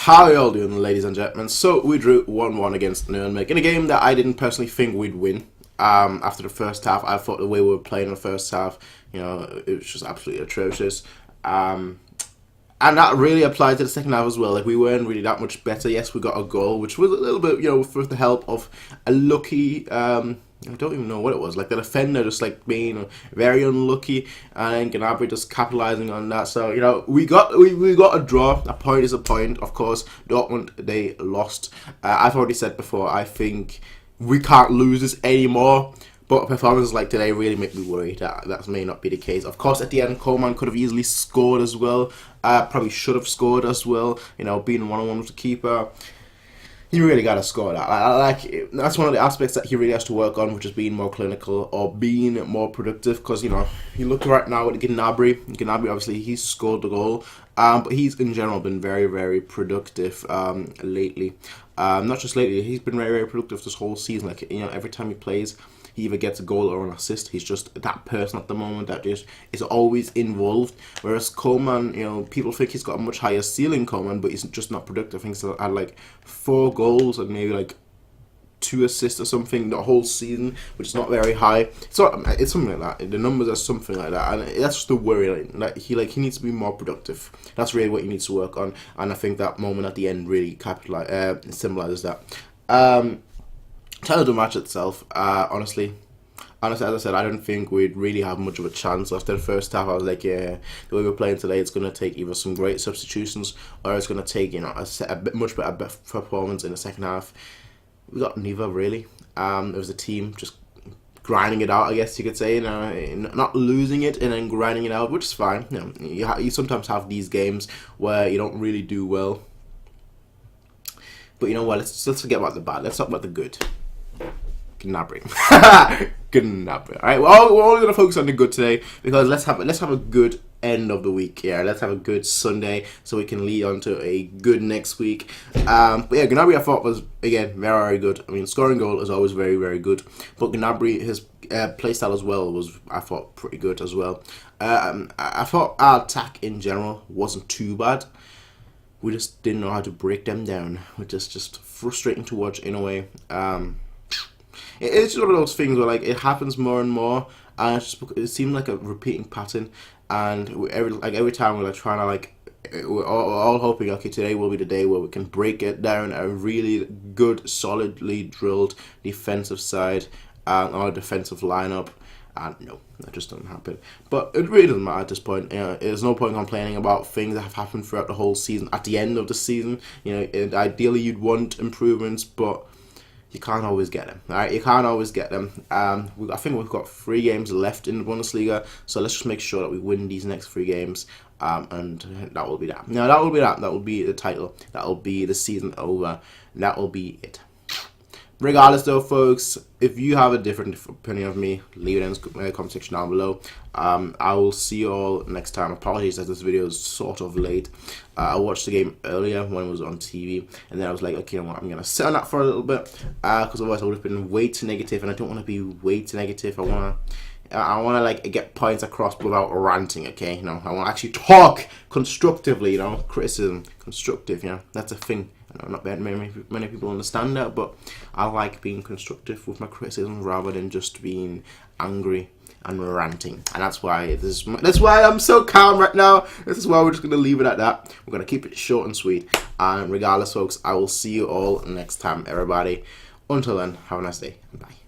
How are y'all doing, ladies and gentlemen? So we drew 1-1 against Nurnberg in a game that I didn't personally think we'd win. After the first half, I thought the way we were playing in the first half, it was just absolutely atrocious. And that really applied to the second half as well. Like, we weren't really that much better. Yes, we got a goal, which was a little bit, with the help of a lucky, I don't even know what it was. Like, the defender just, being very unlucky, and then Gnabry just capitalising on that. So, we got a draw. A point is a point. Of course, Dortmund, they lost. I've already said before, I think we can't lose this anymore. But performances like today really make me worry that may not be the case. Of course, at the end, Coleman could have easily scored as well. Probably should have scored as well. Being one-on-one with the keeper. He really got to score that. That's one of the aspects that he really has to work on, which is being more clinical or being more productive. Because, you look right now at Gnabry. Gnabry, obviously, he's scored the goal. But he's, in general, been very, very productive lately. Not just lately, he's been very, very productive this whole season. Every time he plays, he either gets a goal or an assist. He's just that person at the moment that just is always involved. Whereas Coleman, people think he's got a much higher ceiling, Coleman, but he's just not productive. I think he's had 4 goals and maybe 2 assists or something the whole season, which is not very high. So it's something like that. The numbers are something like that, and that's just the worry. He needs to be more productive. That's really what he needs to work on, and I think that moment at the end really symbolizes that. Tell the match itself, honestly, as I said, I don't think we'd really have much of a chance. After the first half, I was like, yeah, the way we're playing today, it's going to take either some great substitutions or it's going to take, a much better performance in the second half. We got neither, really. It was a team just grinding it out, I guess you could say, not losing it and then grinding it out, which is fine. You sometimes have these games where you don't really do well. But you know what, let's forget about the bad, let's talk about the good. Gnabry. Gnabry. Alright, well, we're only going to focus on the good today because let's have a good end of the week. Yeah, let's have a good Sunday so we can lead on to a good next week. But yeah, Gnabry I thought was, again, very, very good. I mean, scoring goal is always very, very good. But Gnabry, his playstyle as well was, I thought, pretty good as well. I thought our attack in general wasn't too bad. We just didn't know how to break them down, which is just frustrating to watch in a way. It's just one of those things where it happens more and more, and it seemed like a repeating pattern. And every time we're trying to we're all hoping, okay, today will be the day where we can break it down a really good, solidly drilled defensive side or defensive lineup. And no, that just doesn't happen. But it really doesn't matter at this point. There's no point complaining about things that have happened throughout the whole season. At the end of the season, ideally you'd want improvements, but you can't always get them. All right, you can't always get them. I think we've got 3 games left in the Bundesliga, so let's just make sure that we win these next 3 games, and that will be that. Now that will be that. That will be the title. That will be the season over. That will be it. Regardless though, folks, if you have a different opinion of me, leave it in the comment section down below. I will see you all next time. Apologies that this video is sort of late. I watched the game earlier when it was on TV, and then I was like, okay, you know what, I'm going to sit on that for a little bit, because otherwise I would have been way too negative, and I don't want to be way too negative. I want to get points across without ranting, okay? I want to actually talk constructively, criticism, constructive, that's a thing. I know not many people understand that, but I like being constructive with my criticism rather than just being angry and ranting, and that's why I'm so calm right now. This is why we're just gonna leave it at that. We're gonna keep it short and sweet. And regardless, folks, I will see you all next time, everybody. Until then, have a nice day. Bye.